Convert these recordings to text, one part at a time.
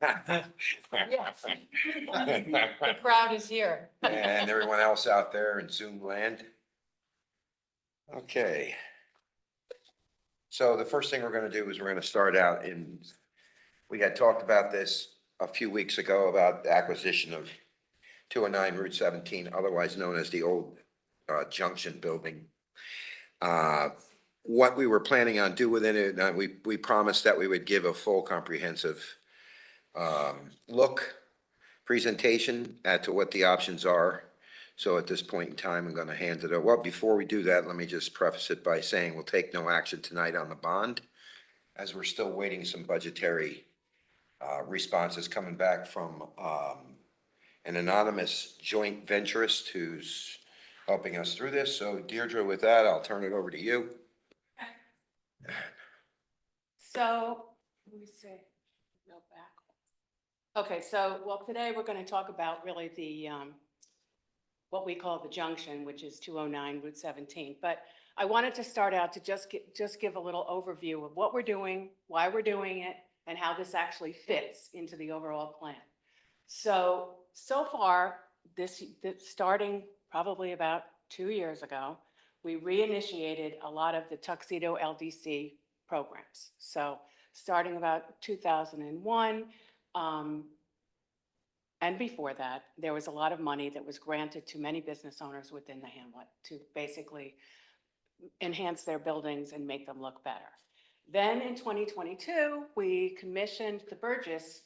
Yes. The crowd is here. And everyone else out there in Zoom land. Okay. So the first thing we're gonna do is we're gonna start out we had talked about this a few weeks ago about the acquisition of 209 Route 17, otherwise known as the old Junction Building. What we were planning on doing within it, we promised that we would give a full comprehensive presentation as to what the options are. So at this point in time, I'm gonna hand it over. Well, before we do that, let me just preface it by saying we'll take no action tonight on the bond, as we're still waiting some budgetary responses coming back from an anonymous joint venturist who's helping us through this. So Deirdre, with that, I'll turn it over to you. So, let me see, go back. Okay, so, well, today we're going to talk about really the, what we call the junction, which is 209 Route 17. But I wanted to start out to just give a little overview of what we're doing, why we're doing it, and how this actually fits into the overall plan. So far, this starting probably about 2 years ago, we reinitiated a lot of the Tuxedo LDC programs. So starting about 2001, and before that, there was a lot of money that was granted to many business owners within the hamlet to basically enhance their buildings and make them look better. Then in 2022, we commissioned the Burgess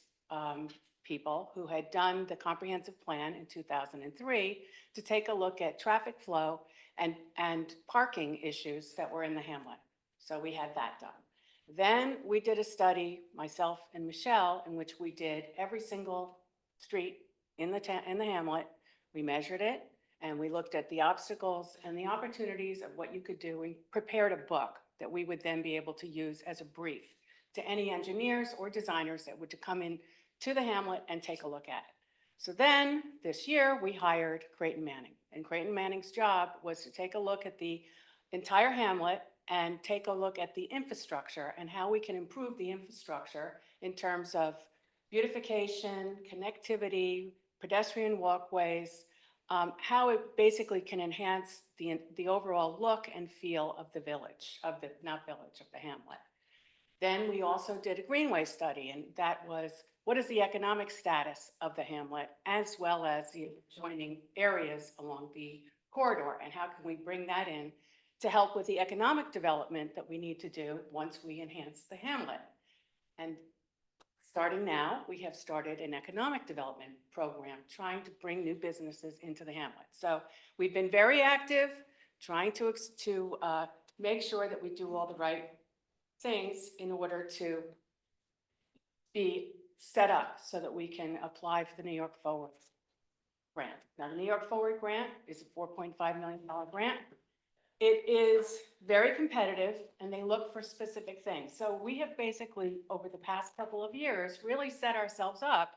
people who had done the comprehensive plan in 2003 to take a look at traffic flow and parking issues that were in the hamlet. So we had that done. Then we did a study, myself and Michelle, in which we did every single street in the hamlet. We measured it and we looked at the obstacles and the opportunities of what you could do and prepared a book that we would then be able to use as a brief to any engineers or designers that would come in to the hamlet and take a look at it. So then this year we hired Creighton Manning, and Creighton Manning's job was to take a look at the entire hamlet and take a look at the infrastructure and how we can improve the infrastructure in terms of beautification, connectivity, pedestrian walkways, how it basically can enhance the overall look and feel of the village, of the hamlet. Then we also did a greenway study, and that was what is the economic status of the hamlet as well as the adjoining areas along the corridor, and how can we bring that in to help with the economic development that we need to do once we enhance the hamlet. And starting now, we have started an economic development program trying to bring new businesses into the hamlet. So we've been very active trying to make sure that we do all the right things in order to be set up so that we can apply for the New York Forward grant. Now, the New York Forward grant is a $4.5 million grant. It is very competitive, and they look for specific things. So we have basically, over the past couple of years, really set ourselves up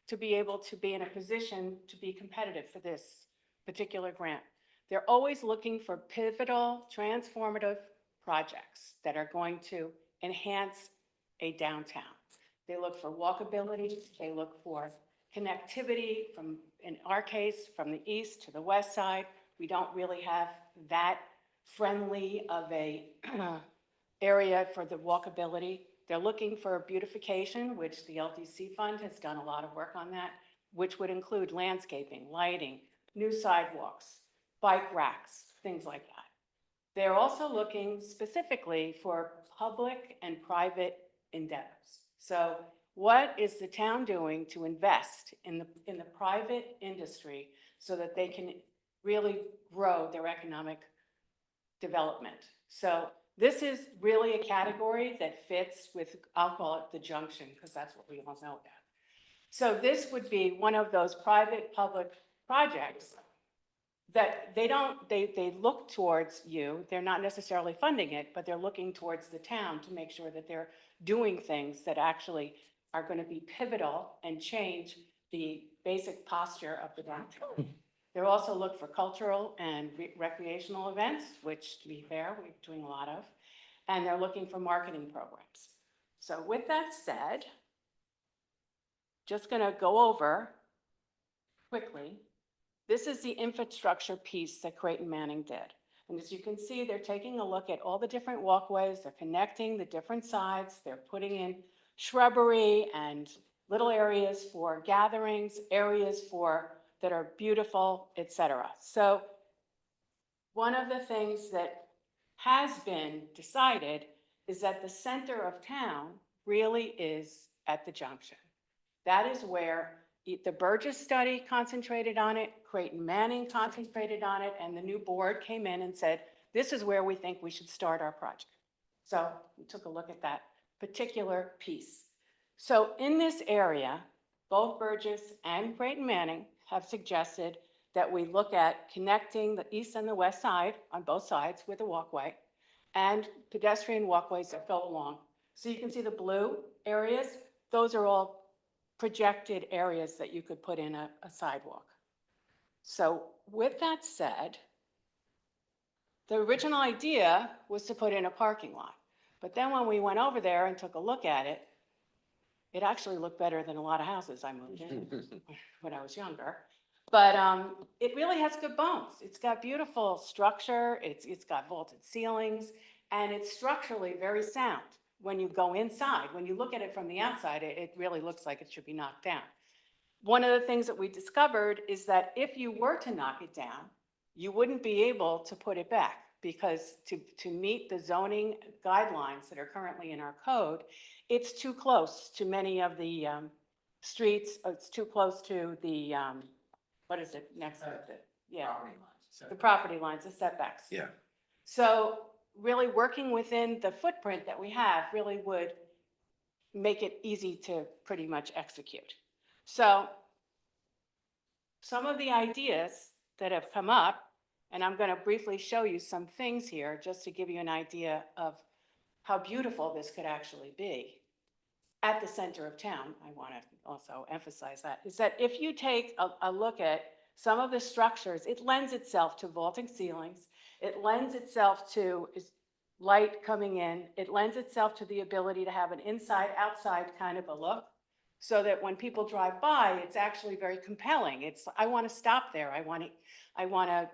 to be able to be in a position to be competitive for this particular grant. They're always looking for pivotal, transformative projects that are going to enhance a downtown. They look for walkability, they look for connectivity from, in our case, from the east to the west side. We don't really have that friendly of a area for the walkability. They're looking for beautification, which the LDC fund has done a lot of work on that, which would include landscaping, lighting, new sidewalks, bike racks, things like that. They're also looking specifically for public and private endeavors. So what is the town doing to invest in the private industry so that they can really grow their economic development? So this is really a category that fits with, I'll call it the junction, because that's what we all know about. So this would be one of those private-public projects that they look towards you. They're not necessarily funding it, but they're looking towards the town to make sure that they're doing things that actually are going to be pivotal and change the basic posture of the downtown. They also look for cultural and recreational events, which, to be fair, we're doing a lot of, and they're looking for marketing programs. So with that said, just going to go over quickly. This is the infrastructure piece that Creighton Manning did. And as you can see, they're taking a look at all the different walkways, they're connecting the different sides, they're putting in shrubbery and little areas for gatherings, areas that are beautiful, etc. So one of the things that has been decided is that the center of town really is at the junction. That is where the Burgess study concentrated on it, Creighton Manning concentrated on it, and the new board came in and said, this is where we think we should start our project. So we took a look at that particular piece. So in this area, both Burgess and Creighton Manning have suggested that we look at connecting the east and the west side on both sides with a walkway and pedestrian walkways that go along. So you can see the blue areas, those are all projected areas that you could put in a sidewalk. So with that said, the original idea was to put in a parking lot. But then when we went over there and took a look at it, it actually looked better than a lot of houses I moved in when I was younger. But it really has good bones. It's got beautiful structure, it's got vaulted ceilings, and it's structurally very sound. When you go inside, when you look at it from the outside, it really looks like it should be knocked down. One of the things that we discovered is that if you were to knock it down, you wouldn't be able to put it back, because to meet the zoning guidelines that are currently in our code, it's too close to many of the streets, it's too close to the, what is it next to it? Yeah, the property lines, the setbacks. Yeah. So really working within the footprint that we have really would make it easy to pretty much execute. So some of the ideas that have come up, and I'm going to briefly show you some things here just to give you an idea of how beautiful this could actually be at the center of town. I want to also emphasize that, is that if you take a look at some of the structures, it lends itself to vaulting ceilings. It lends itself to light coming in. It lends itself to the ability to have an inside-outside kind of a look, so that when people drive by, it's actually very compelling. It's, I want to stop there. I want to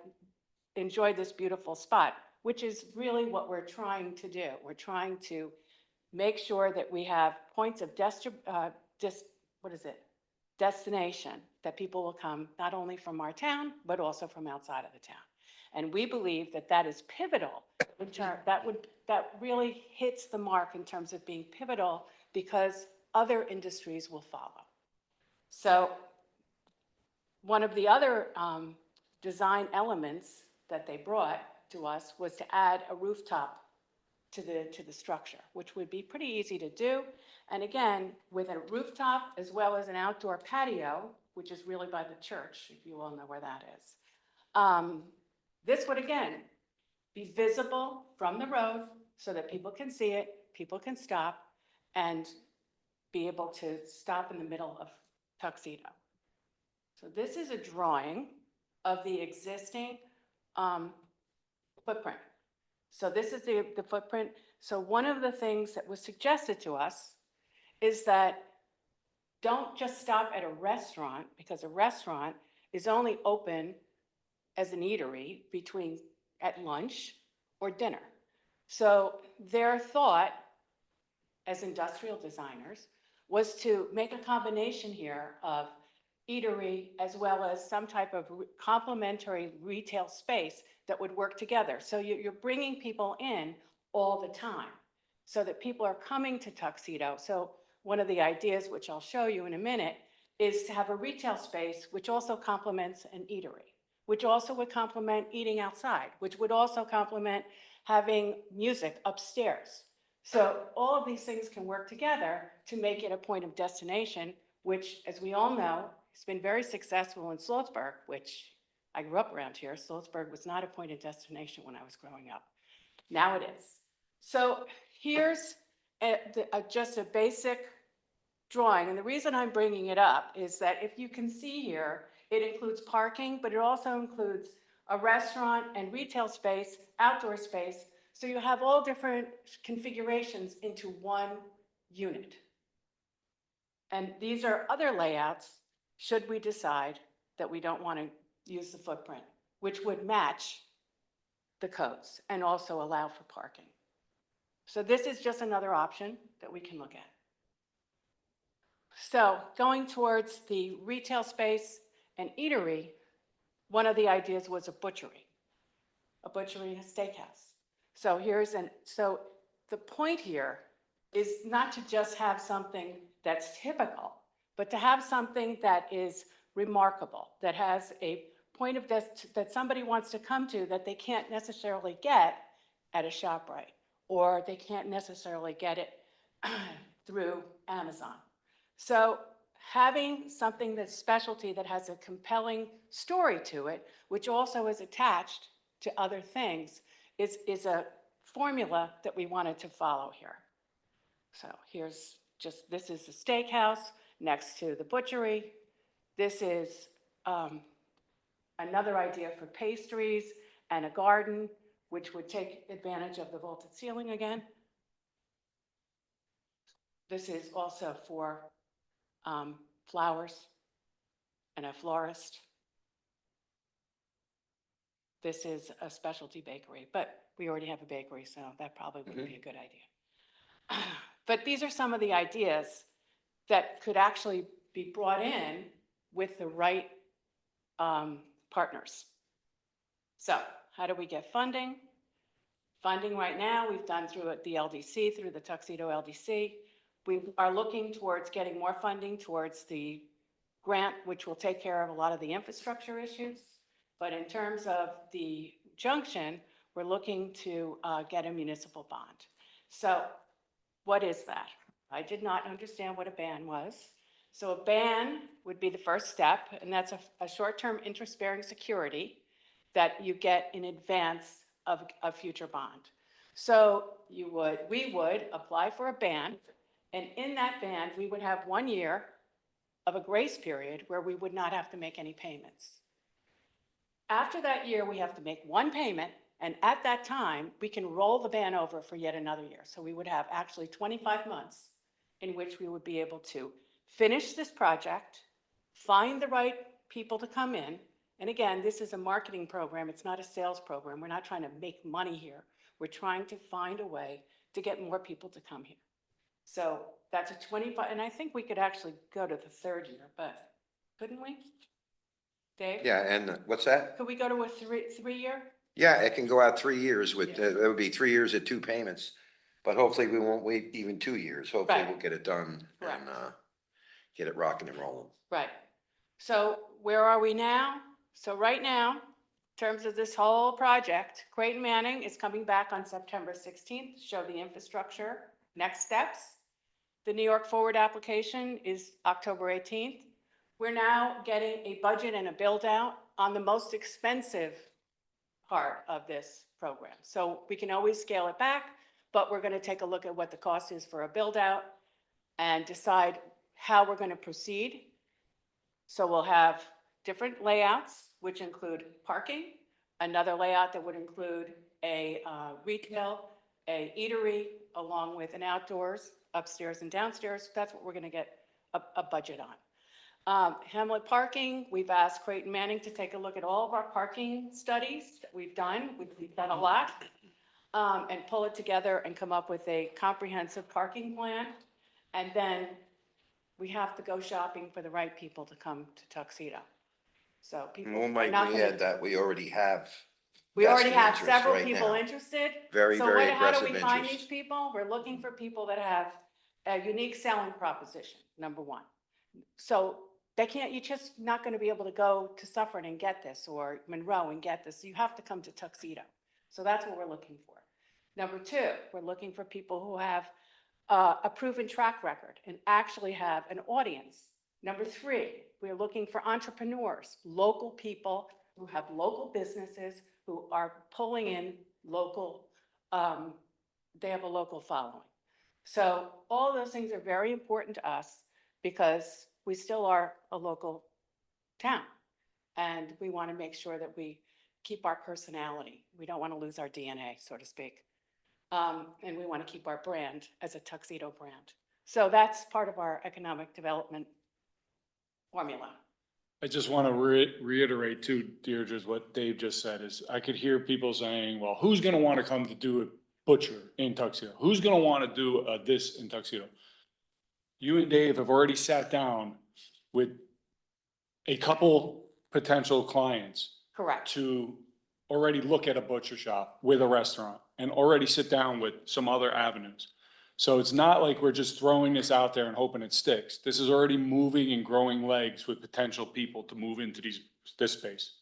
enjoy this beautiful spot, which is really what we're trying to do. We're trying to make sure that we have points of destination, that people will come not only from our town, but also from outside of the town. And we believe that that is pivotal. That really hits the mark in terms of being pivotal, because other industries will follow. So one of the other design elements that they brought to us was to add a rooftop to the structure, which would be pretty easy to do. And again, with a rooftop as well as an outdoor patio, which is really by the church, if you all know where that is. This would, again, be visible from the road so that people can see it, people can stop, and be able to stop in the middle of Tuxedo. So this is a drawing of the existing footprint. So this is the footprint. So one of the things that was suggested to us is that don't just stop at a restaurant, because a restaurant is only open as an eatery at lunch or dinner. So their thought as industrial designers was to make a combination here of eatery as well as some type of complementary retail space that would work together. So you're bringing people in all the time so that people are coming to Tuxedo. So one of the ideas, which I'll show you in a minute, is to have a retail space which also complements an eatery, which also would complement eating outside, which would also complement having music upstairs. So all of these things can work together to make it a point of destination, which, as we all know, has been very successful in Sloatsburg, which I grew up around here. Sloatsburg was not a point of destination when I was growing up. Now it is. So here's just a basic drawing. And the reason I'm bringing it up is that if you can see here, it includes parking, but it also includes a restaurant and retail space, outdoor space. So you have all different configurations into one unit. And these are other layouts, should we decide that we don't want to use the footprint, which would match the codes and also allow for parking. So this is just another option that we can look at. So going towards the retail space and eatery, one of the ideas was a butchery and a steakhouse. So the point here is not to just have something that's typical, but to have something that is remarkable, that has a point of that somebody wants to come to that they can't necessarily get at a ShopRite, or they can't necessarily get it through Amazon. So having something that's specialty, that has a compelling story to it, which also is attached to other things, is a formula that we wanted to follow here. So this is the steakhouse next to the butchery. This is another idea for pastries and a garden, which would take advantage of the vaulted ceiling again. This is also for flowers and a florist. This is a specialty bakery, but we already have a bakery, so that probably wouldn't be a good idea. But these are some of the ideas that could actually be brought in with the right partners. So how do we get funding? Funding right now, we've done through the LDC, through the Tuxedo LDC. We are looking towards getting more funding towards the grant, which will take care of a lot of the infrastructure issues. But in terms of the junction, we're looking to get a municipal bond. So what is that? I did not understand what a ban was. So a ban would be the first step, and that's a short-term interest-bearing security that you get in advance of a future bond. So we would apply for a ban, and in that ban, we would have 1 year of a grace period where we would not have to make any payments. After that year, we have to make one payment, and at that time, we can roll the ban over for yet another year. So we would have actually 25 months in which we would be able to finish this project, find the right people to come in. And again, this is a marketing program. It's not a sales program. We're not trying to make money here. We're trying to find a way to get more people to come here. So that's a 25, and I think we could actually go to the third year, but couldn't we? Dave? Yeah, and what's that? Could we go to a three-year? Yeah, it can go out 3 years with, Yeah. that would be 3 years at 2 payments. But hopefully we won't wait even 2 years. Hopefully Right. we'll get it done and, Correct. get it rocking and rolling. Right. So where are we now? So right now, in terms of this whole project, Creighton Manning is coming back on September 16th to show the infrastructure next steps. The New York Forward application is October 18th. We're now getting a budget and a build out on the most expensive part of this program. So we can always scale it back, but we're going to take a look at what the cost is for a build out and decide how we're going to proceed. So we'll have different layouts, which include parking, another layout that would include a retail, a eatery, along with an outdoors, upstairs and downstairs. That's what we're going to get a budget on. Hamlet parking, we've asked Creighton Manning to take a look at all of our parking studies that we've done. We've done a lot, and pull it together and come up with a comprehensive parking plan. And then we have to go shopping for the right people to come to Tuxedo. So people We are might not gonna. add that we already have. We already vested have interest several right people now. interested. Very, So very how do aggressive we find interest. these people? We're looking for people that have a unique selling proposition, number one. So you're just not going to be able to go to Suffern and get this, or Monroe and get this. You have to come to Tuxedo. So that's what we're looking for. Number two, we're looking for people who have a proven track record and actually have an audience. Number three, we're looking for entrepreneurs, local people who have local businesses, who are pulling in local, they have a local following. So all those things are very important to us because we still are a local town. And we want to make sure that we keep our personality. We don't want to lose our DNA, so to speak. And we want to keep our brand as a Tuxedo brand. So that's part of our economic development formula. I just want to reiterate too, Deirdre, what Dave just said is I could hear people saying, well, who's going to want to come to do a butcher in Tuxedo? Who's going to want to do this in Tuxedo? You and Dave have already sat down with a couple potential clients Correct. to already look at a butcher shop with a restaurant and already sit down with some other avenues. So it's not like we're just throwing this out there and hoping it sticks. This is already moving and growing legs with potential people to move into this space.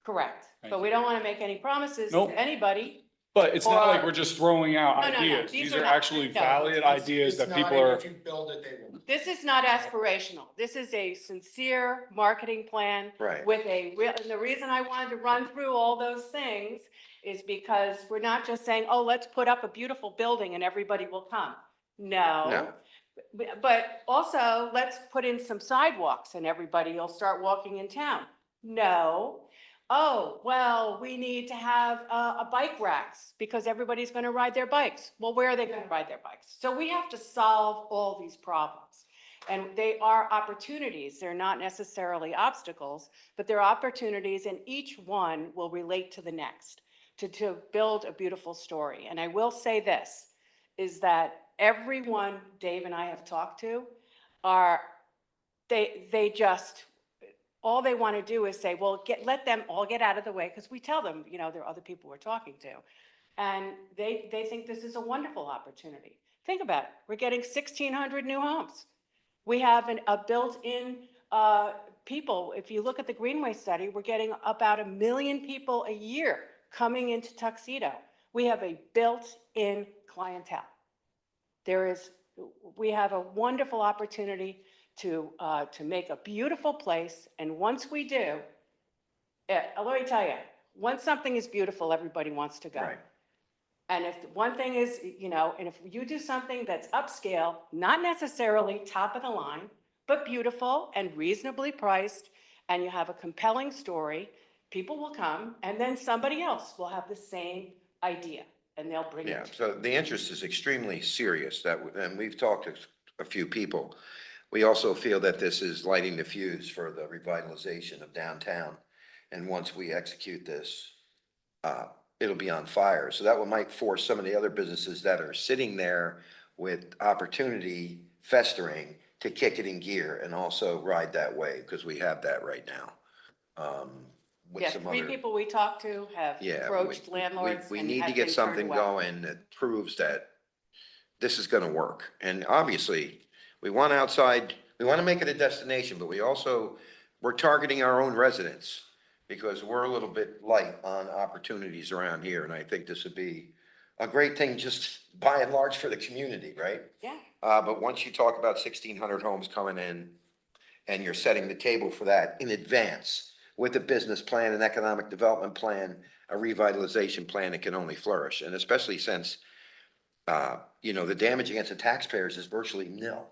Correct. Thank But you. we don't want to make any promises Nope. to anybody. But it's not like Or- we're just throwing out No, no, no. ideas. These These are are not. actually No. valid ideas that people are. If you build it, they will. This is not aspirational. This is a sincere marketing plan. Right. With a real, and the reason I wanted to run through all those things is because we're not just saying, oh, let's put up a beautiful building and everybody will come. No. But also, let's put in some sidewalks and everybody will start walking in town. No. Oh, well, we need to have a bike racks because everybody's going to ride their bikes. Well, where are they going to ride their bikes? So we have to solve all these problems. And they are opportunities. They're not necessarily obstacles, but they're opportunities, and each one will relate to the next to build a beautiful story. And I will say this, is that everyone Dave and I have talked to they just, all they want to do is say, well, let them all get out of the way, because we tell them, you know, there are other people we're talking to. And they think this is a wonderful opportunity. Think about it. We're getting 1,600 new homes. We have a built-in people. If you look at the Greenway study, we're getting about 1 million people a year coming into Tuxedo. We have a built-in clientele. We have a wonderful opportunity to make a beautiful place. And once we do, let me tell you, once something is beautiful, everybody wants to go. Right. And if one thing is, you know, and if you do something that's upscale, not necessarily top of the line, but beautiful and reasonably priced, and you have a compelling story, people will come, and then somebody else will have the same idea, and they'll bring Yeah, it. so the interest is extremely serious and we've talked to a few people. We also feel that this is lighting the fuse for the revitalization of downtown. And once we execute this, it'll be on fire. So that might force some of the other businesses that are sitting there with opportunity festering to kick it in gear and also ride that wave, because we have that right now. With Yeah, some 3 other. people we talked to have Yeah, approached landlords. We and need to have get been turned something away. going that proves that this is gonna work. And obviously, we want to make it a destination, but we're targeting our own residents because we're a little bit light on opportunities around here. And I think this would be a great thing just by and large for the community, right? Yeah, But once you talk about 1,600 homes coming in and you're setting the table for that in advance with a business plan, an economic development plan, a revitalization plan, it can only flourish. And especially since, you know, the damage against the taxpayers is virtually nil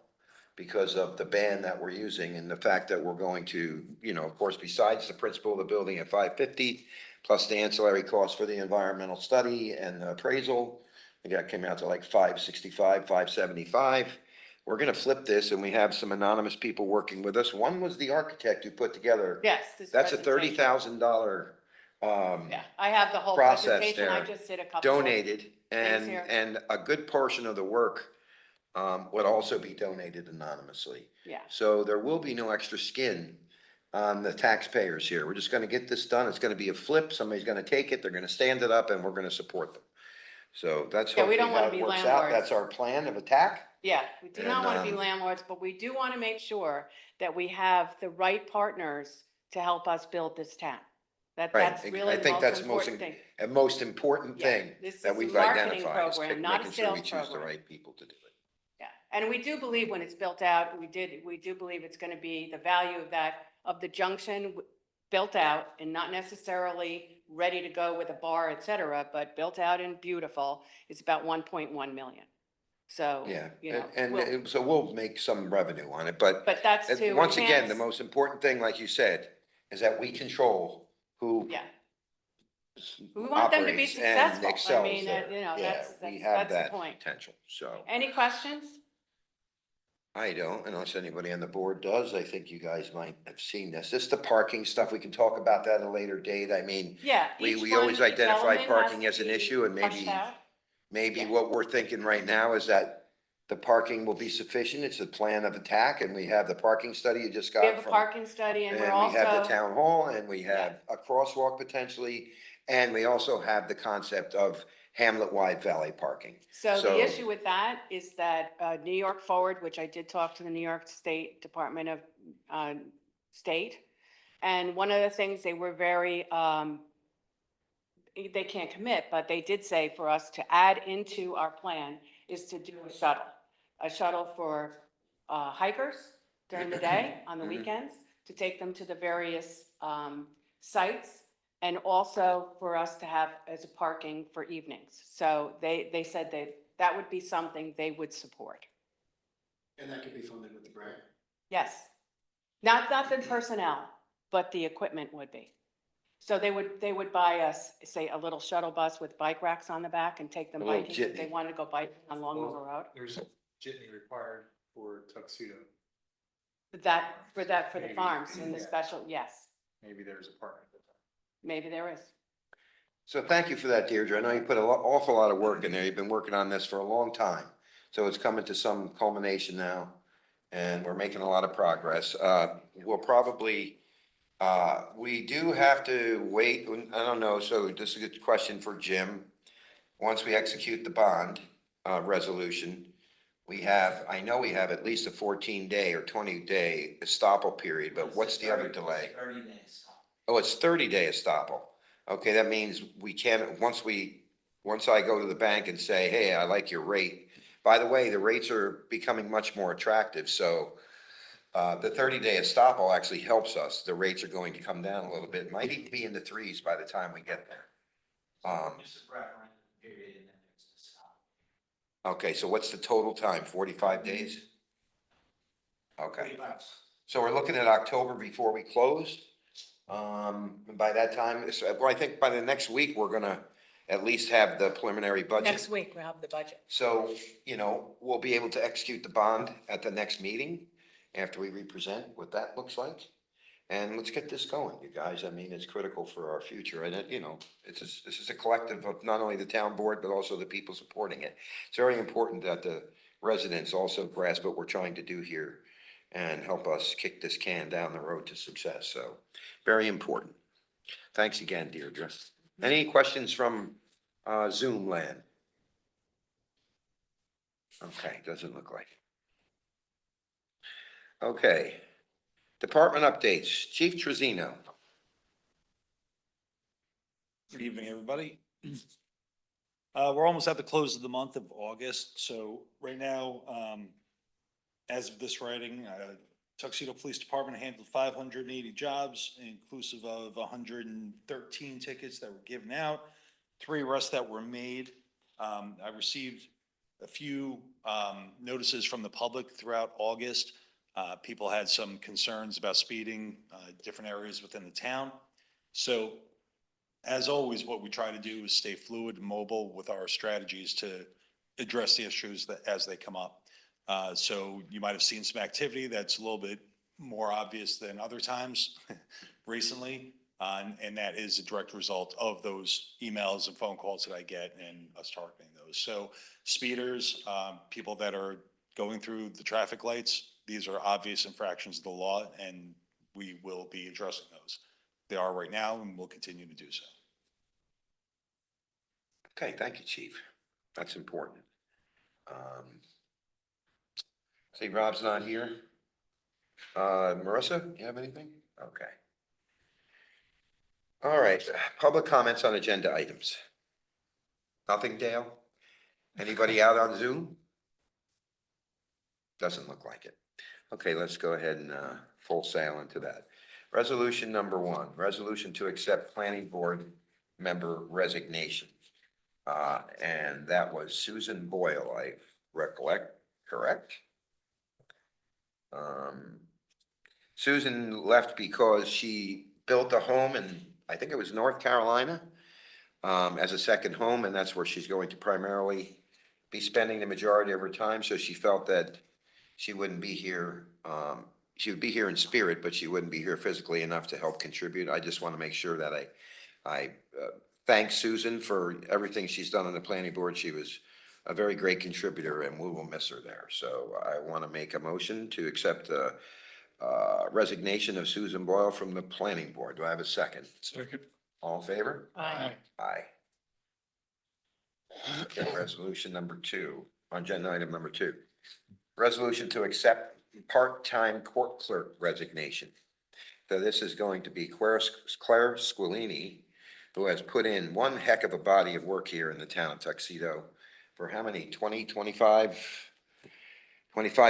because of the ban that we're using and the fact that we're going to, you know, of course, besides the principal of the building at 550, plus the ancillary costs for the environmental study and the appraisal, I think that came out to like 565, 575. We're gonna flip this, and we have some anonymous people working with us. One was the architect who put together. yes. this That's a presentation. $30,000 Yeah, I have the whole process presentation. I there, just did a couple. donated, things here. and a good portion of the work would also be donated anonymously. Yeah. So there will be no extra skin on the taxpayers here. We're just gonna get this done. It's gonna be a flip. Somebody's gonna take it, they're gonna stand it up, and we're gonna support them. So that's Yeah, we hopefully don't wanna how it be works out. landlords. That's our plan of attack. Yeah, we do not And, want to be landlords, but we do want to make sure that we have the right partners to help us build this town. Right. That's I really the think most that's important thing. a most important Yeah, thing this that is a we've marketing identified is program, not a making sure we sales choose the program. right people to do it. Yeah, and we do believe when it's built out, we do believe it's going to be the value of of the junction built out and not necessarily ready to go with a bar, et cetera, but built out and beautiful. It's about 1.1 million. So, Yeah, you know, and so we'll make some revenue on it, but that's to once again, the enhance- most important thing, like you said, is that we control who Yeah. We want them to be operates and successful. I excels mean, there. you know, Yeah, that's we have the that point. potential, so. Any questions? I don't, unless anybody on the board does. I think you guys might have seen this. This is the parking stuff. We can talk about that at a later date. I mean, Yeah. we each one, always each identify element has parking to as an be issue and fleshed maybe, out. maybe Yeah. what we're thinking right now is that the parking will be sufficient. It's a plan of attack and we have the parking study you just We got have a from. parking study and we're And we have the also, town hall and we have a crosswalk potentially. And we also have the concept of Hamlet-wide valet parking. so So- the issue with that is that New York Forward, which I did talk to the New York State Department of State. And one of the things they were very, they can't commit, but they did say for us to add into our plan is to do a shuttle for hikers during the day, on the Mhm. weekends, to take them to the various sites, and also for us to have as a parking for evenings. So they said that would be something they would support. And that could be funded with the grant. Yes. Not the personnel, but the equipment would be. So they would buy us, say, a little shuttle bus with bike racks on the back and take them A little biking if they jitney. wanted to go biking on Long River Road. There's a jitney required for tuxedo. For the Maybe. farms and the Yeah. special, yes, Maybe there's a part. maybe there is. So thank you for that, Deirdre. I know you put an awful lot of work in there. You've been working on this for a long time. So it's coming to some culmination now, and we're making a lot of progress. We'll probably, we do have to wait, I don't know, so this is a good question for Jim. Once we execute the bond, resolution, we have, I know we have at least a 14-day or 20-day estoppel period, but what's the other delay? 30 days. Oh, it's 30-day estoppel. Okay, that means we can't, once I go to the bank and say, hey, I like your rate. By the way, the rates are becoming much more attractive, so the 30-day estoppel actually helps us. The rates are going to come down a little bit. Might even be in the threes by the time we get there. Just a referendum period and then there's the stop. Okay, so what's the total time? 45 days? Okay. So we're looking at October before we close. And by that time, well, I think by the next week, we're gonna at least have the preliminary budget. Next week, we'll have the budget. So, we'll be able to execute the bond at the next meeting after we represent what that looks like. And let's get this going, you guys. I mean, it's critical for our future. And this is a collective of not only the town board, but also the people supporting it. It's very important that the residents also grasp what we're trying to do here and help us kick this can down the road to success. So, very important. Thanks again, Deirdre. Any questions from Zoom land? Okay, doesn't look like it. Okay. Department updates. Chief Trezino. Good evening, everybody. We're almost at the close of the month of August, so right now, as of this writing, Tuxedo Police Department handled 580 jobs, inclusive of 113 tickets that were given out, 3 arrests that were made. I received a few notices from the public throughout August. People had some concerns about speeding, different areas within the town. So as always, what we try to do is stay fluid and mobile with our strategies to address the issues as they come up. So you might have seen some activity that's a little bit more obvious than other times recently. And that is a direct result of those emails and phone calls that I get and us targeting those. So speeders, people that are going through the traffic lights, these are obvious infractions of the law, and we will be addressing those. They are right now, and we'll continue to do so. Okay, thank you, Chief. That's important. See, Rob's not here. Marissa, you have anything? Okay. All right, public comments on agenda items. Nothing, Dale? Anybody out on Zoom? Doesn't look like it. Okay, let's go ahead and full sail into that. Resolution number 1, resolution to accept planning board member resignation. And that was Susan Boyle, I recollect, correct? Susan left because she built a home in, I think it was North Carolina, as a second home, and that's where she's going to primarily be spending the majority of her time. So she felt that she wouldn't be here. She would be here in spirit, but she wouldn't be here physically enough to help contribute. I just want to make sure that I thank Susan for everything she's done on the planning board. She was a very great contributor and we will miss her there. So I want to make a motion to accept the resignation of Susan Boyle from the planning board. Do I have a second? Second. All in favor? Aye. Aye. Okay, resolution number 2, on agenda item number 2. Resolution to accept part-time court clerk resignation. So this is going to be Claire Squilini, who has put in one heck of a body of work here in the town of Tuxedo for how many, 20, 25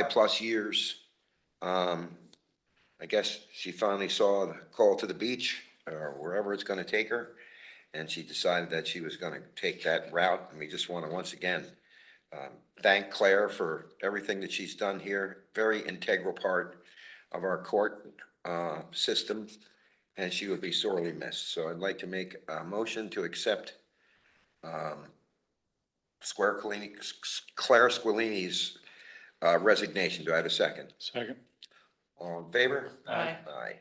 plus years. I guess she finally saw the call to the beach or wherever it's gonna take her. And she decided that she was gonna take that route. And we just wanna once again, thank Claire for everything that she's done here. Very integral part of our court, system. And she would be sorely missed. So I'd like to make a motion to accept, Claire Squilini's, resignation. Do I have a second? Second. All in favor? Aye. Aye.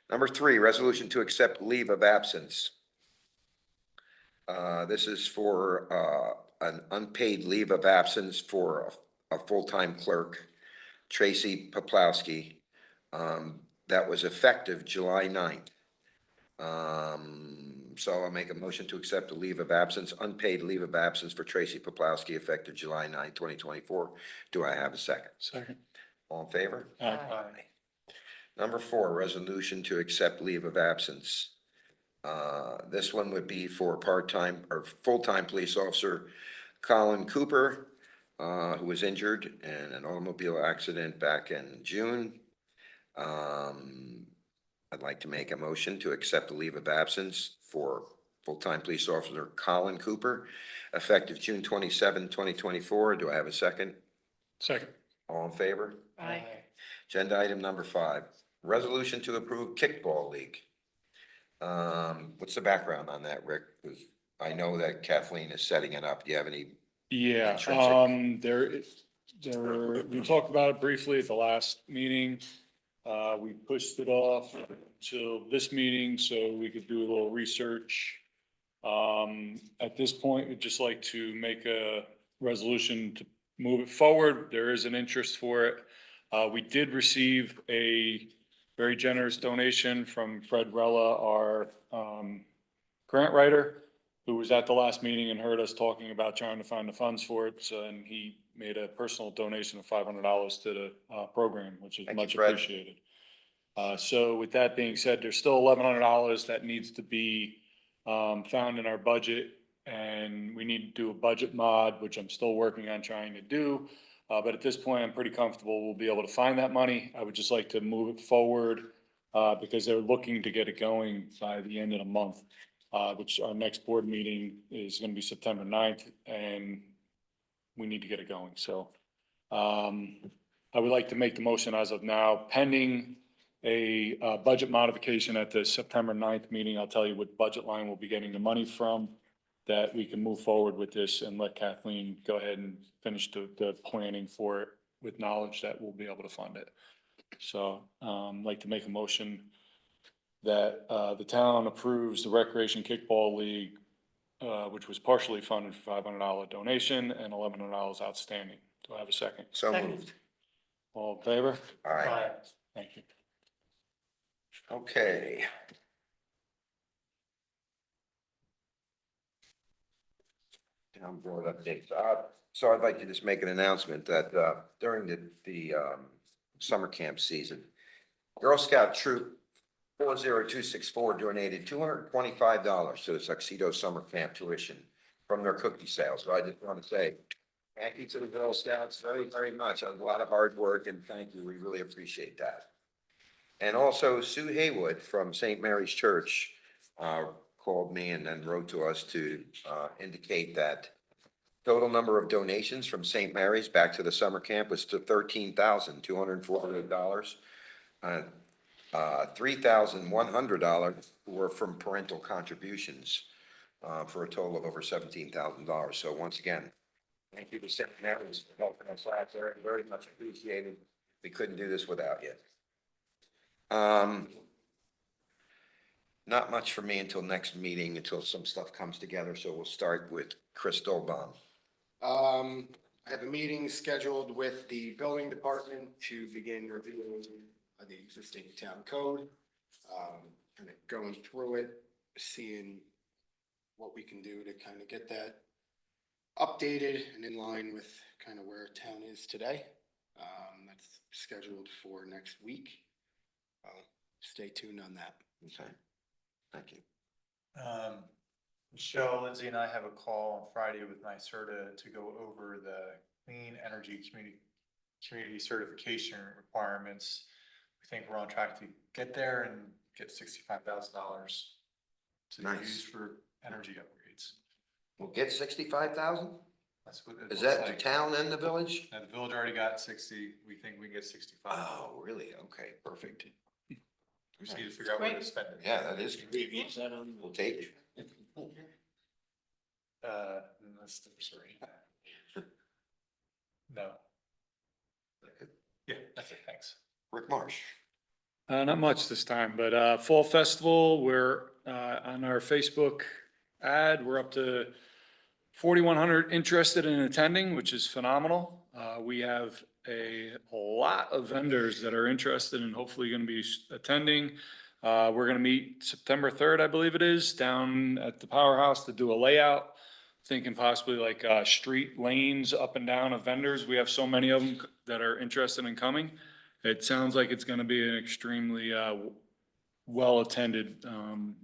Number 3, resolution to accept leave of absence. This is for an unpaid leave of absence for a full-time clerk, Tracy Poplawski, that was effective July 9th. So I'll make a motion to accept a leave of absence, unpaid leave of absence for Tracy Poplawski effective July 9th, 2024. Do I have a second? Second. All in favor? Aye. Number 4, resolution to accept leave of absence. This one would be for part-time or full-time police officer Colin Cooper, who was injured in an automobile accident back in June. I'd like to make a motion to accept the leave of absence for full-time police officer Colin Cooper, effective June 27, 2024. Do I have a second? Second. All in favor? Aye. Agenda item number 5, resolution to approve kickball league. What's the background on that, Rick? 'Cause I know that Kathleen is setting it up. Do you have any? Yeah, Intrinsic. we talked about it briefly at the last meeting. We pushed it off till this meeting so we could do a little research. At this point, we'd just like to make a resolution to move it forward. There is an interest for it. We did receive a very generous donation from Fred Rella, our, grant writer, who was at the last meeting and heard us talking about trying to find the funds for it. So, and he made a personal donation of $500 to the, program, which is Thank you, much Fred. appreciated. So with that being said, there's still $1,100 that needs to be, found in our budget. And we need to do a budget mod, which I'm still working on trying to do. But at this point, I'm pretty comfortable we'll be able to find that money. I would just like to move it forward, because they're looking to get it going by the end of the month. Which our next board meeting is gonna be September 9th, and we need to get it going, so. I would like to make the motion as of now, pending a, budget modification at the September 9th meeting. I'll tell you what budget line we'll be getting the money from, that we can move forward with this and let Kathleen go ahead and finish the planning for it with knowledge that we'll be able to fund it. So, I'd like to make a motion that the town approves the Recreation Kickball League, which was partially funded for $500 donation and $1,100 outstanding. Do I have a second? So Second. moved. All in favor? All right. Thank you. Okay. Town board updates. So I'd like to just make an announcement that during the summer camp season, Girl Scout Troop 40264 donated $225 to the Tuxedo Summer Camp tuition from their cookie sales. So I just want to say thank you to the Girl Scouts very, very much. A lot of hard work and thank you. We really appreciate that. And also Sue Haywood from St. Mary's Church called me and then wrote to us to indicate that total number of donations from St. Mary's back to the summer camp was to $13,248. $3,100 were from parental contributions for a total of over $17,000. So once again, Thank you for sitting there and helping us out there, very much appreciated. We couldn't do this without you. Not much for me until next meeting, until some stuff comes together, so we'll start with Chris Dolbaum. I have a meeting scheduled with the building department to begin reviewing the existing town code. Kind of going through it, seeing what we can do to kind of get that updated and in line with kind of where town is today. That's scheduled for next week. Stay tuned on that. Okay, thank you. Michelle, Lindsay and I have a call on Friday with NYSERDA to go over the clean energy community certification requirements. We think we're on track to get there and get $65,000 to Nice. use for energy upgrades. We'll get 65,000? That's what it Is looks that the like. town and the village? Now, the village already got 60. We think we can get 65. Oh, really? Okay, perfect. We just need to figure out where to Great. spend it. Yeah, that is. We'll take it. That's the sorry. No. Yeah, that's it. Thanks. Rick Marsh. Not much this time, but, Fall Festival, we're, on our Facebook ad, we're up to 4,100 interested in attending, which is phenomenal. We have a lot of vendors that are interested and hopefully gonna be attending. We're gonna meet September 3rd, I believe it is, down at the Powerhouse to do a layout. Thinking possibly like, street lanes up and down of vendors. We have so many of them that are interested in coming. It sounds like it's gonna be an extremely, well-attended,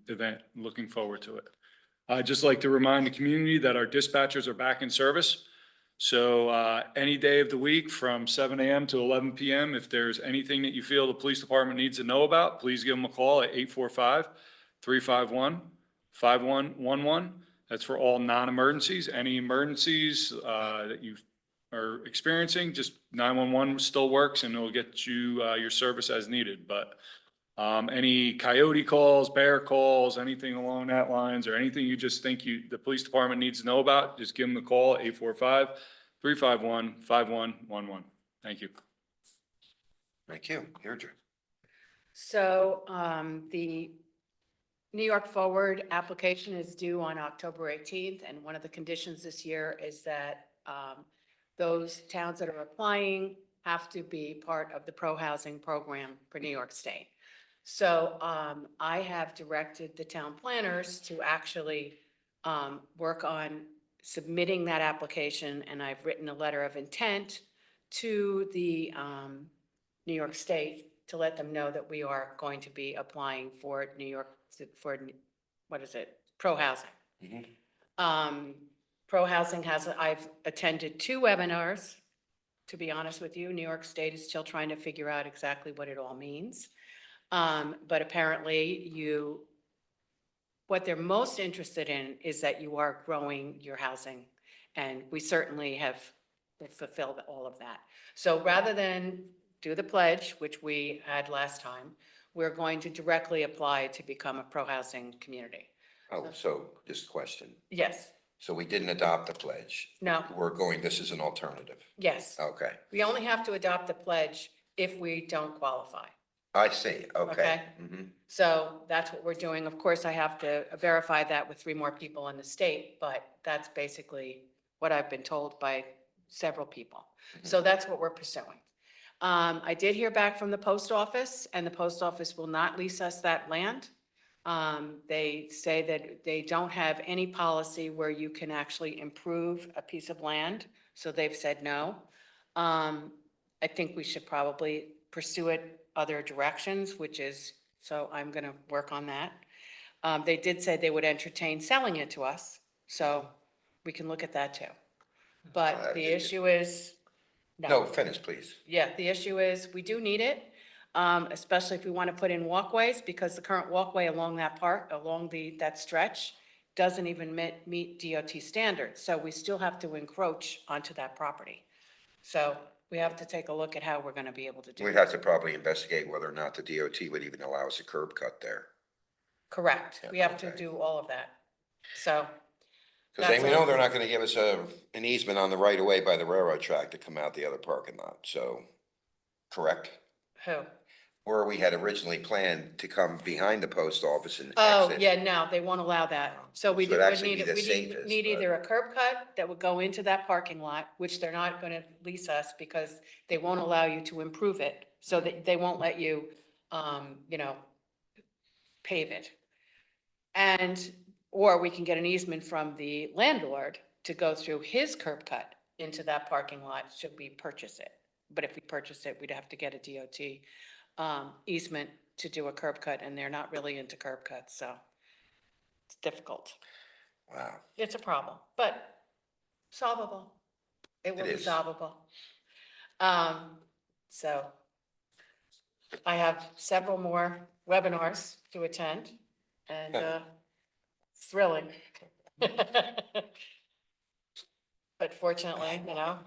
event. Looking forward to it. I'd just like to remind the community that our dispatchers are back in service. So, any day of the week from 7 AM to 11 PM, if there's anything that you feel the police department needs to know about, please give them a call at 845-351-5111. That's for all non-emergencies. Any emergencies, that you are experiencing, just 911 still works and it'll get you, your service as needed. But, any coyote calls, bear calls, anything along that lines, or anything you just think the police department needs to know about, just give them a call, 845-351-5111. Thank you. Thank you. Deirdre. So, the New York Forward application is due on October 18th, and one of the conditions this year is that those towns that are applying have to be part of the pro-housing program for New York State. So I have directed the town planners to actually work on submitting that application, and I've written a letter of intent to the New York State to let them know that we are going to be applying for New York, for, what is it, pro-housing. Pro-housing I've attended 2 webinars, to be honest with you. New York State is still trying to figure out exactly what it all means. But apparently what they're most interested in is that you are growing your housing. And we certainly have fulfilled all of that. So rather than do the pledge, which we had last time, we're going to directly apply to become a pro-housing community. Oh, so just a question. Yes, So we didn't adopt the pledge. no, This is an alternative. yes. Okay, We only have to adopt the pledge if we don't qualify. I see. Okay. Okay. Mhm. So that's what we're doing. Of course, I have to verify that with 3 more people in the state, but that's basically what I've been told by several people. So that's what we're pursuing. I did hear back from the post office, and the post office will not lease us that land. They say that they don't have any policy where you can actually improve a piece of land, so they've said no. I think we should probably pursue it other directions, so I'm gonna work on that. They did say they would entertain selling it to us, so we can look at that too. But the issue is, No, finish, please. yeah, the issue is, we do need it, especially if we want to put in walkways, because the current walkway along that stretch doesn't even meet DOT standards, so we still have to encroach onto that property. So we have to take a look at how we're gonna be able to do We'd it. have to probably investigate whether or not the DOT would even allow us a curb cut there. Correct, we have to Okay. do all of that. So Cause we know they're not gonna give us an easement on the right of way by the railroad track to come out the other parking lot, so, correct? Who? Or we had originally planned to come behind the post office and Oh, exit. yeah, no, they won't allow that. So we So it'd would actually need, be the we safest, need but- either a curb cut that would go into that parking lot, which they're not gonna lease us because they won't allow you to improve it. So that they won't let you, you know, pave it. And, or we can get an easement from the landlord to go through his curb cut into that parking lot should we purchase it. But if we purchase it, we'd have to get a DOT easement to do a curb cut, and they're not really into curb cuts, so it's difficult. Wow, It's a problem, but solvable. It will It be is. solvable. So I have several more webinars to attend and thrilling. But fortunately, you know,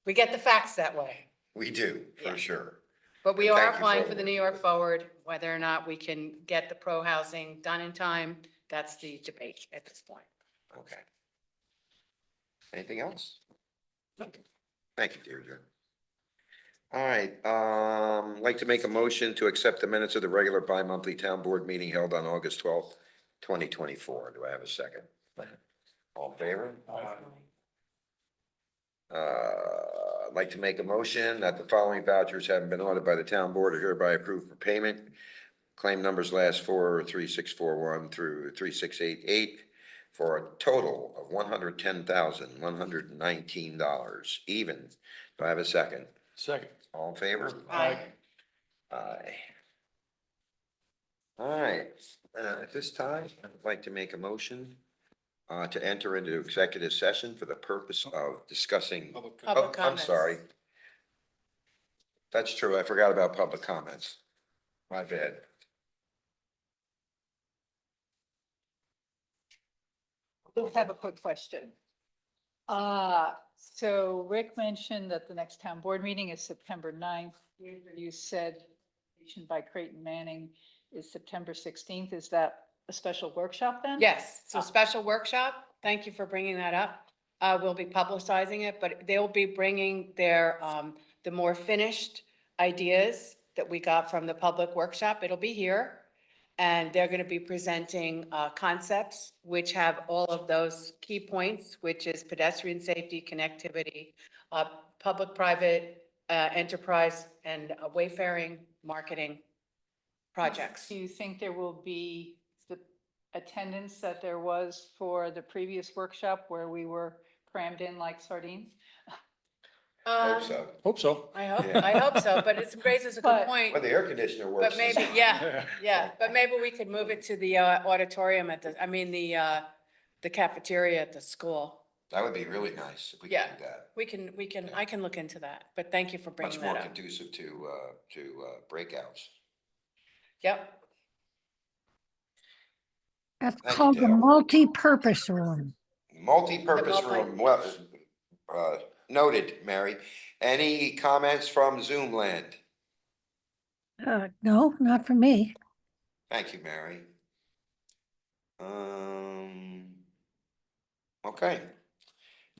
we get the facts that way. we do, Yeah. for sure. But we And are thank you applying for for the all New your York input. Forward, whether or not we can get the pro-housing done in time, that's the debate at this point. Okay. Anything else? Thank you, Deirdre. All right, like to make a motion to accept the minutes of the regular bi-monthly town board meeting held on August 12th, 2024. Do I have a second? All in favor? I'd like to make a motion that the following vouchers having been ordered by the town board are hereby approved for payment. Claim numbers last four are 3641 through 3688 for a total of $110,119 even. Do I have a second? Second. All in favor? Aye. Aye. All right, at this time, I'd like to make a motion to enter into executive session for the purpose of discussing. Public Oh, Public I'm comments. sorry. That's true, I forgot about public comments. My bad. Just have a quick question. So Rick mentioned that the next town board meeting is September 9th. You said by Creighton Manning is September 16th. Is that a special workshop then? Yes, so special workshop, thank you for bringing that up. We'll be publicizing it, but they'll be bringing their, the more finished ideas that we got from the public workshop. It'll be here. And they're gonna be presenting, concepts which have all of those key points, which is pedestrian safety, connectivity, public-private, enterprise, and wayfaring marketing projects. Do you think there will be the attendance that there was for the previous workshop where we were crammed in like sardines? Hope so. Hope so. Yeah. I hope so, but it raises a good But- point. Well, the air conditioner works. But maybe, yeah, but maybe we could move it to the auditorium at the, I mean, the cafeteria at the school. That would be really nice if we Yeah. could do that. We can, I can look into that, but thank you for Much bringing more that up. conducive to breakouts. Yep, That's Thank you, called the Dale. multi-purpose room. Multi-purpose The multi- room, well, noted, Mary. Any comments from Zoom land? No, not for me. Thank you, Mary. Okay.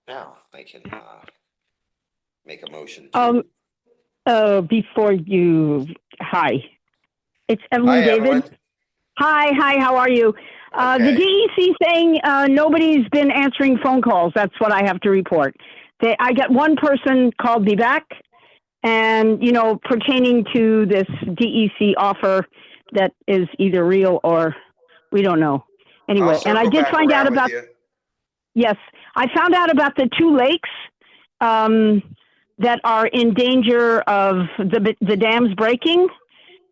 Now, I can, make a motion. Before you, hi, it's Hi, Evelyn Evelyn. David. Hi, how are you? The Okay. DEC saying, nobody's been answering phone calls. That's what I have to report. I got one person called me back and, pertaining to this DEC offer that is either real or we don't know. Anyway, I'll and I circle did back find out around with about, you. yes, I found out about the two lakes, that are in danger of the dams breaking.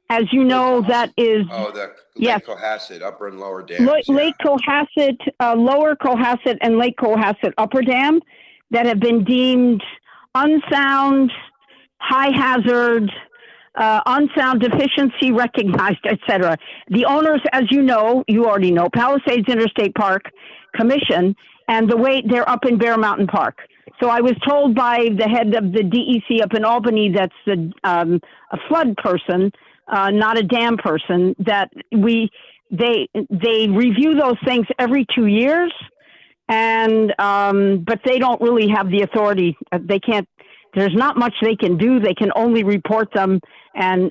As you know, that is Oh, the Yes. Lake Cohasset, upper and lower dams, yeah. Lake Cohasset, Lower Cohasset and Lake Cohasset Upper Dam that have been deemed unsound, high hazard, unsound deficiency recognized, et cetera. The owners, as you already know, Palisades Interstate Park Commission, and they're up in Bear Mountain Park. So I was told by the head of the DEC up in Albany, that's a flood person, not a dam person, that they review those things every 2 years, and but they don't really have the authority. They can't. There's not much they can do. They can only report them and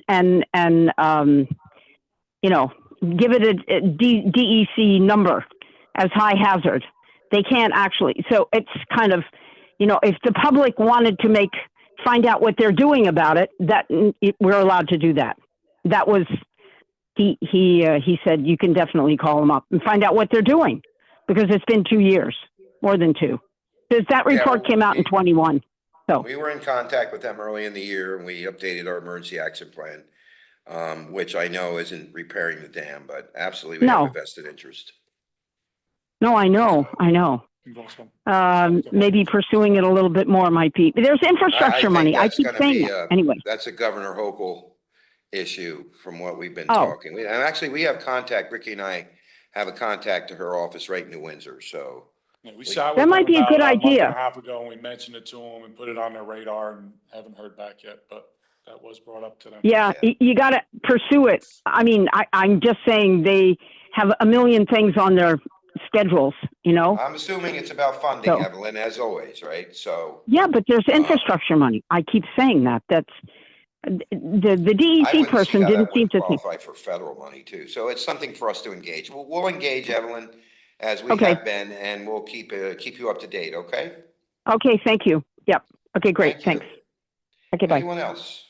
you know, give it a DEC number as high hazard. They can't actually. So it's kind of, you know, if the public wanted to find out what they're doing about it, we're allowed to do that. That was, he said, you can definitely call them up and find out what they're doing, because it's been 2 years, more than 2. Because that report came out in 21. So We were in contact with them early in the year, and we updated our emergency action plan, which I know isn't repairing the dam, but absolutely we have No. a vested interest. no, I know. You've also- Maybe pursuing it a little bit more might be. There's infrastructure think money. I that's keep gonna saying be that. Anyway. That's a Governor Hochul issue from what we've been Oh. talking. And actually, we have contact, Ricky and I have a contact to her office right in New Windsor, so. Yeah, we sat with That them might be a about good month idea. and a half ago, and we mentioned it to them and put it on their radar, and haven't heard back yet, but that was brought up to them. Yeah, you got to pursue it. I mean, I'm just saying they have a million things on their schedules, you know? I'm assuming it's about funding, So- Evelyn, as always, right? So. Yeah, but there's infrastructure money. I keep saying that. That's the I DEC wouldn't see person how didn't that seem would to think. qualify for federal money too. So it's something for us to engage. We'll engage, Evelyn, as we Okay. have been, and we'll keep you up to date, okay? Okay, thank you. Yep. Okay, great. Thank you. Thanks. Okay, bye. Anyone else?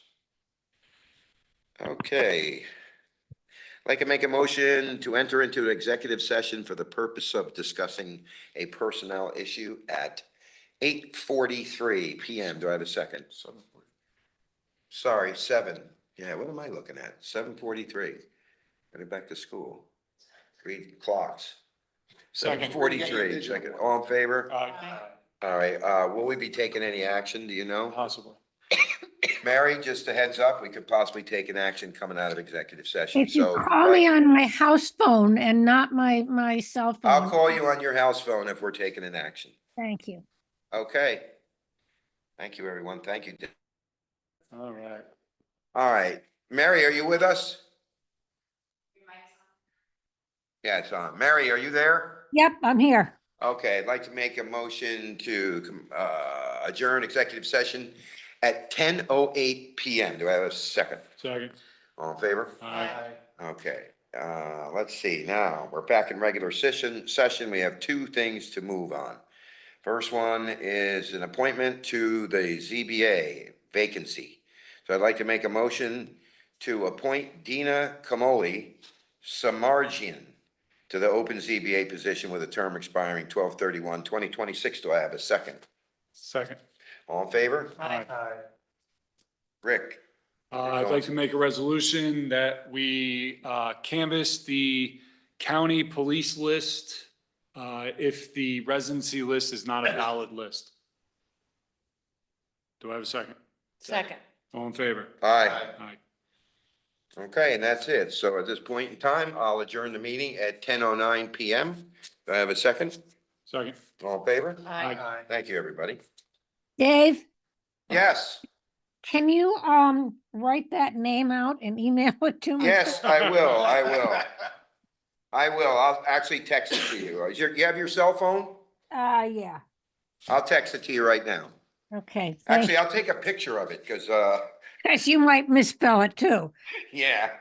Okay. I'd like to make a motion to enter into an executive session for the purpose of discussing a personnel issue at 8:43 PM. Do I have a second? Sorry, 7. Yeah, what am I looking at? 7:43. Headed back to school. Read clocks. Second. 7:43, second. All in favor? Aye. All right, will we be taking any action? Do you know? Possibly. Mary, just a heads up, we could possibly take an action coming out of executive session, If you so. call me on my house phone and not my cell phone. I'll call you on your house phone if we're taking an action. Thank you. Okay. Thank you, everyone. Thank you. All right. All right. Mary, are you with us? Yeah, it's on. Mary, are you there? Yep, I'm here. Okay, I'd like to make a motion to adjourn executive session at 10:08 PM. Do I have a second? Second. All in favor? Aye. Okay, let's see, now, we're back in regular session. We have 2 things to move on. First one is an appointment to the ZBA vacancy. So I'd like to make a motion to appoint Dina Kamoli Samardzian to the open ZBA position with a term expiring 12/31/2026. Do I have a second? Second. All in favor? Aye. Rick? I'd like to make a resolution that we canvass the county police list if the residency list is not a valid list. Do I have a second? Second. All in favor? Aye. Aye. Okay, and that's it. So at this point in time, I'll adjourn the meeting at 10:09 PM. Do I have a second? Second. All in favor? Aye. Thank you, everybody. Dave, Yes, can you write that name out and email it to me? yes, I will. I'll actually text it to you. You have your cell phone? Yeah, I'll text it to you right now. okay. Actually, I'll take a picture of it because, Because you might misspell it too. yeah.